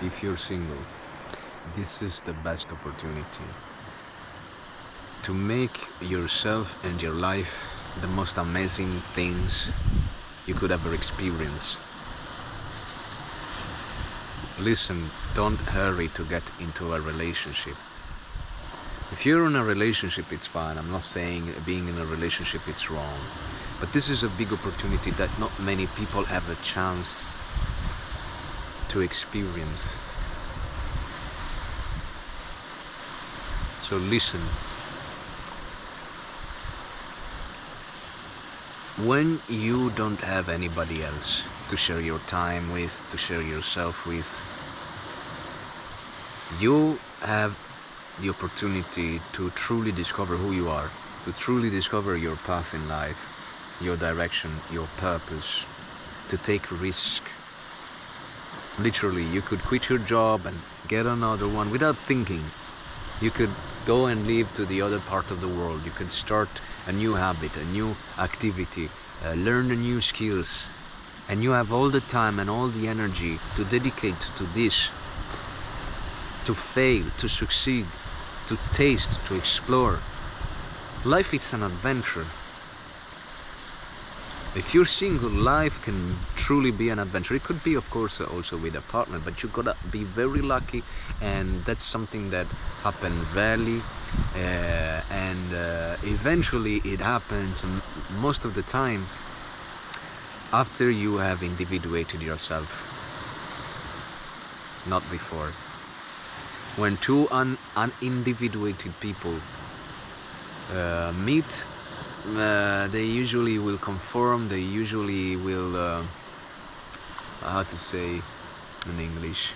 if you're single, this is the best opportunity to make yourself and your life the most amazing things you could ever experience. Listen, don't hurry to get into a relationship. If you're in a relationship, it's fine. I'm not saying being in a relationship it's wrong. But this is a big opportunity that not many people have a chance to experience. So listen. When you don't have anybody else to share your time with, to share yourself with, you have the opportunity to truly discover who you are, to truly discover your path in life, your direction, your purpose, to take risk. Literally, you could quit your job and get another one without thinking. You could go and live to the other part of the world. You could start a new habit, a new activity, learn new skills, and you have all the time and all the energy to dedicate to this, to fail, to succeed, to taste, to explore. Life is an adventure. If you're single, life can truly be an adventure. It could be, of course, also with a partner, but you gotta be very lucky, and that's something that happens rarely, and eventually it happens most of the time after you have individuated yourself, not before. When two unindividuated people meet, they usually will conform, they usually will, how to say in English,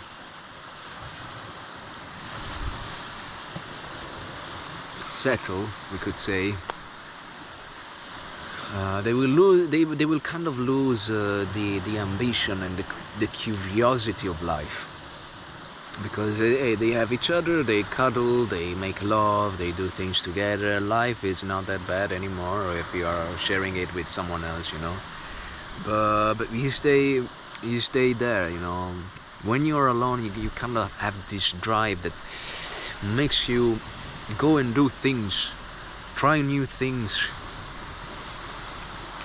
settle, we could say. They will kind of lose the ambition and the curiosity of life. Because they have each other, they cuddle, they make love, they do things together. Life is not that bad anymore if you are sharing it with someone else, you know. But you stay there, you know. When you're alone, you kind of have this drive that makes you go and do things, try new things,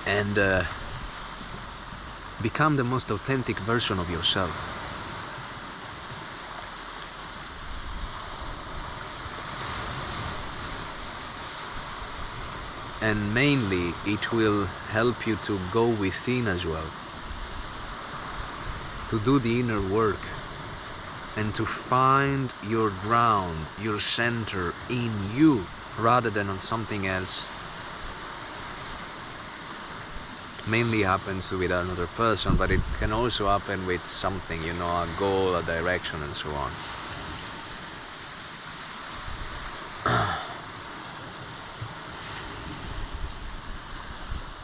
and become the most authentic version of yourself. And mainly, it will help you to go within as well, to do the inner work, and to find your ground, your center in you, rather than on something else. Mainly happens with another person, but it can also happen with something, you know, a goal, a direction, and so on.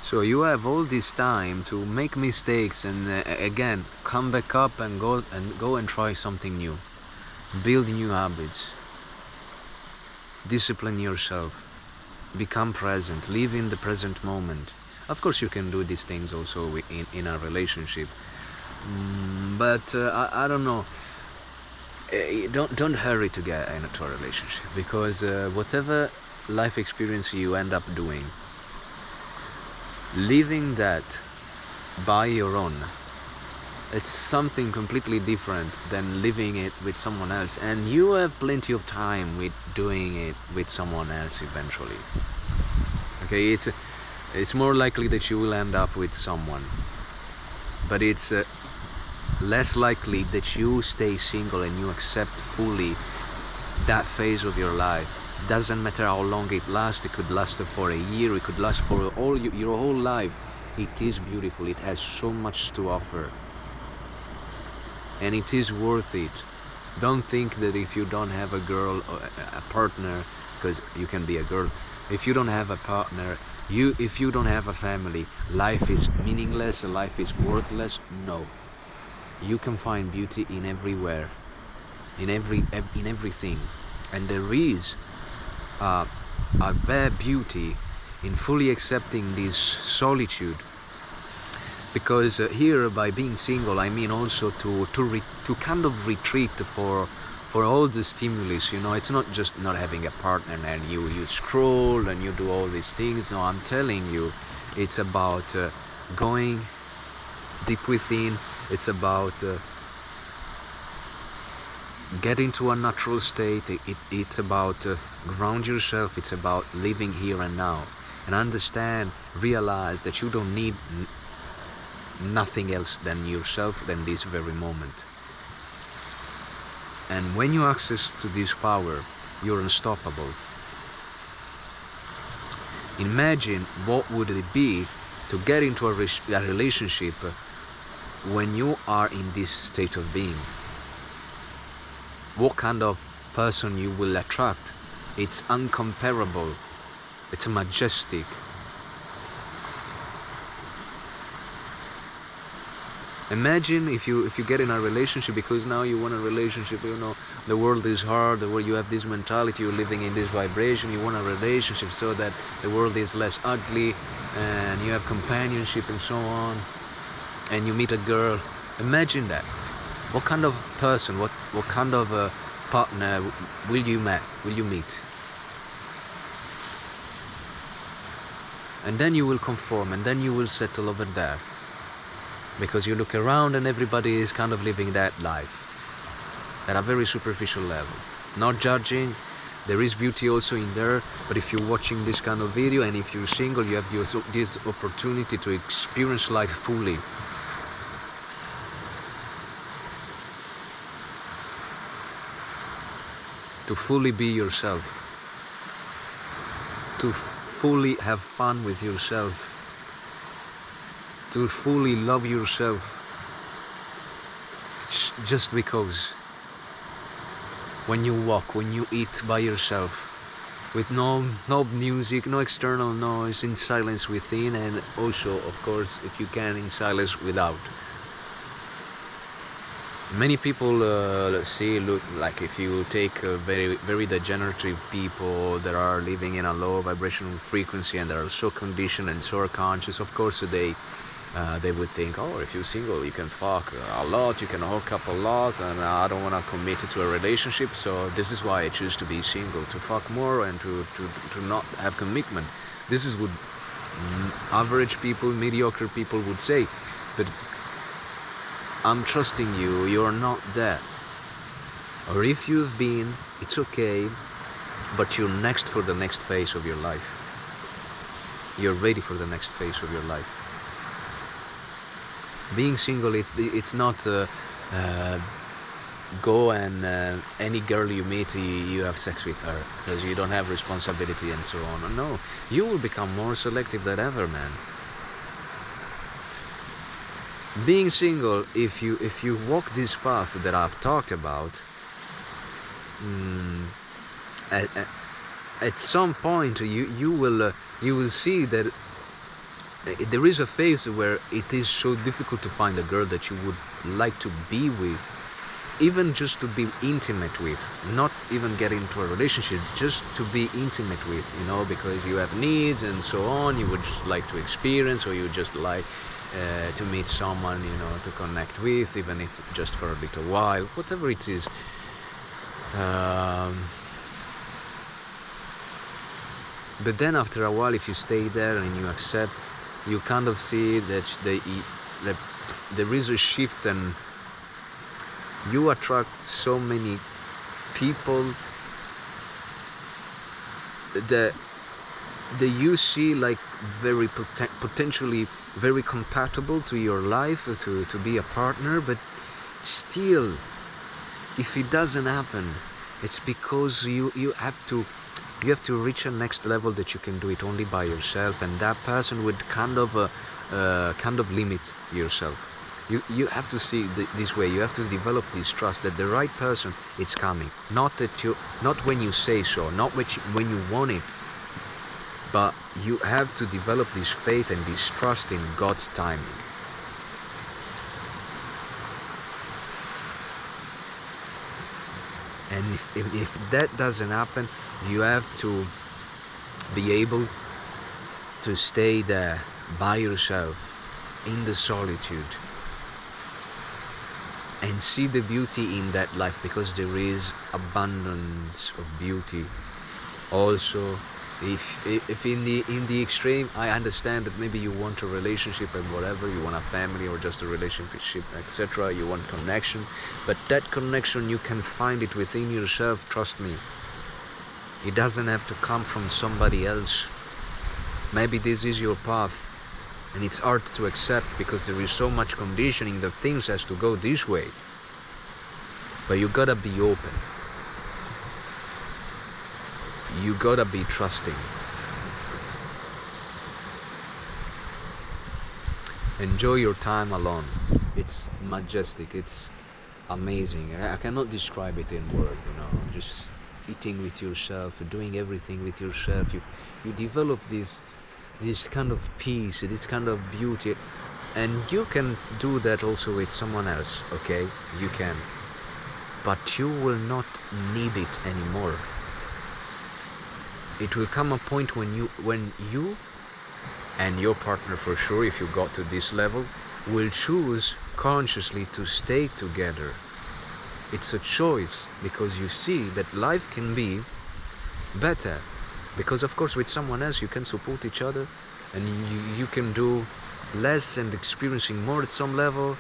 So you have all this time to make mistakes and again come back up and go and try something new, build new habits, discipline yourself, become present, live in the present moment. Of course, you can do these things also in a relationship, but I don't know. Don't hurry to get into a relationship, because whatever life experience you end up doing, living that by your own, it's something completely different than living it with someone else, and you have plenty of time with doing it with someone else eventually. Okay, it's more likely that you will end up with someone, but it's less likely that you stay single and you accept fully that phase of your life. Doesn't matter how long it lasts. It could last for a year, it could last for your whole life. It is beautiful, it has so much to offer, and it is worth it. Don't think that if you don't have a girl or a partner, because you can be a girl, if you don't have a partner, if you don't have a family, life is meaningless, life is worthless. No, you can find beauty in everywhere, in everything, and there is a rare beauty in fully accepting this solitude, Because here, by being single, I mean also to kind of retreat for all the stimulus. It's not just not having a partner and you scroll and you do all these things. No, I'm telling you, it's about going deep within. It's about getting to a natural state. It's about ground yourself. It's about living here and now, and realize that you don't need nothing else than yourself, than this very moment. And when you access to this power, you're unstoppable. Imagine what would it be to get into a relationship when you are in this state of being. What kind of person you will attract. It's uncomparable. It's majestic. Imagine if you get in a relationship, because now you want a relationship, the world is hard, you have this mentality, you're living in this vibration, you want a relationship so that the world is less ugly, and you have companionship and so on, and you meet a girl. Imagine that. What kind of person, what kind of partner will you meet? And then you will conform, and then you will settle over there. Because you look around and everybody is kind of living that life at a very superficial level. Not judging, there is beauty also in there, but if you're watching this kind of video and if you're single, you have this opportunity to experience life fully. To fully be yourself. To fully have fun with yourself. To fully love yourself, just because when you walk, when you eat by yourself, with no music, no external noise, in silence within, and also, of course, if you can, in silence without. Many people look like, if you take very, very degenerative people that are living in a low vibrational frequency and that are so conditioned and so conscious, of course they would think, oh, if you're single, you can fuck a lot, you can hook up a lot, and I don't want to commit to a relationship, so this is why I choose to be single, to fuck more and to not have commitment. This is what average people, mediocre people would say. But I'm trusting you, you're not that. Or if you've been, it's okay, but you're next for the next phase of your life. You're ready for the next phase of your life. Being single, it's not go and any girl you meet, you have sex with her, because you don't have responsibility and so on. No, you will become more selective than ever, man. Being single, if you walk this path that I've talked about, at some point you will see that there is a phase where it is so difficult to find a girl that you would like to be with, even just to be intimate with, not even get into a relationship, just to be intimate with, because you have needs and so on, you would just like to experience, or you just like to meet someone, to connect with, even if just for a little while, whatever it is. But then after a while, if you stay there and you accept, you kind of see that there is a shift, and you attract so many people that you see like very potentially very compatible to your life, to be a partner. But still, if it doesn't happen, it's because you have to reach a next level that you can do it only by yourself, and that person would kind of limit yourself. You have to see this way. You have to develop this trust that the right person is coming. Not when you say so, not when you want it, but you have to develop this faith and this trust in God's timing. And if that doesn't happen, you have to be able to stay there by yourself in the solitude and see the beauty in that life, because there is abundance of beauty. Also, if in the extreme, I understand that maybe you want a relationship and whatever, you want a family or just a relationship, etc. You want connection, but that connection, you can find it within yourself, trust me. It doesn't have to come from somebody else. Maybe this is your path and it's hard to accept because there is so much conditioning that things has to go this way. But you gotta be open. You gotta be trusting. Enjoy your time alone. It's majestic, it's amazing. I cannot describe it in words, just eating with yourself, doing everything with yourself. You develop this kind of peace, this kind of beauty, and you can do that also with someone else, okay? You can, but you will not need it anymore. It will come a point when you and your partner, for sure, if you got to this level, will choose consciously to stay together. It's a choice, because you see that life can be better. Because of course with someone else you can support each other, and you can do less and experiencing more at some level,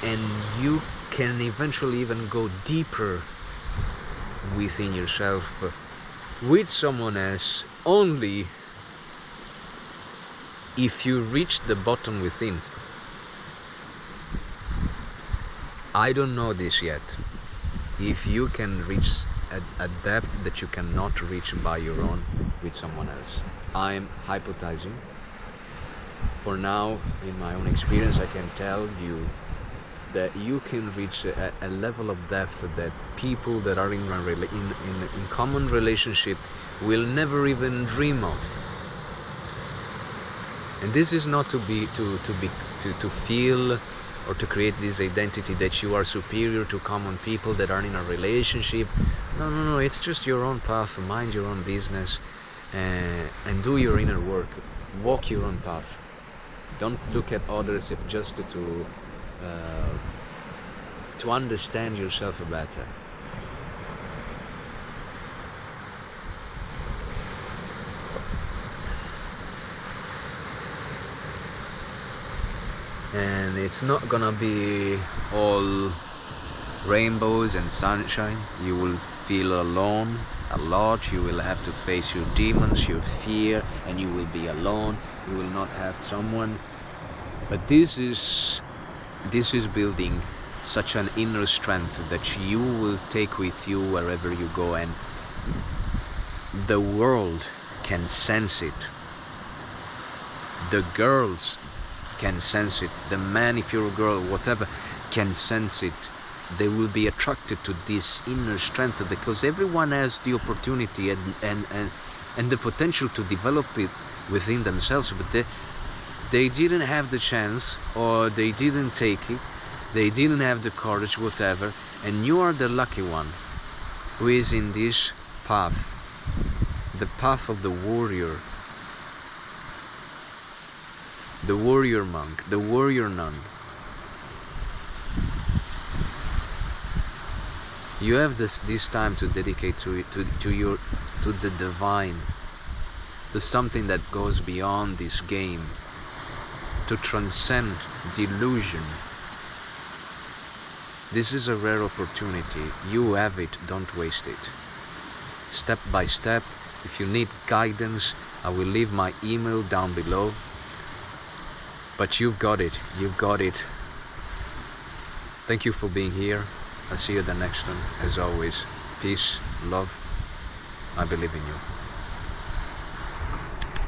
and you can eventually even go deeper within yourself with someone else only if you reach the bottom within. I don't know this yet. If you can reach a depth that you cannot reach by your own with someone else. I'm hypothesizing. For now, in my own experience, I can tell you that you can reach a level of depth that people that are in common relationship will never even dream of. And this is not to feel or to create this identity that you are superior to common people that are in a relationship. No, it's just your own path. Mind your own business, and do your inner work. Walk your own path. Don't look at others if just to understand yourself better. And it's not gonna be all rainbows and sunshine. You will feel alone a lot. You will have to face your demons, your fear, and you will be alone. You will not have someone. But this is building such an inner strength that you will take with you wherever you go, and the world can sense it. The girls can sense it. The man, if you're a girl, whatever, can sense it. They will be attracted to this inner strength because everyone has the opportunity and the potential to develop it within themselves, but they didn't have the chance, or they didn't take it, they didn't have the courage, whatever, and you are the lucky one who is in this path, the path of the warrior monk, the warrior nun. You have this time to dedicate to the divine, to something that goes beyond this game, to transcend the illusion. This is a rare opportunity. You have it, don't waste it. Step by step. If you need guidance, I will leave my email down below. But you've got it. Thank you for being here. I'll see you at the next one. As always, peace, love. I believe in you.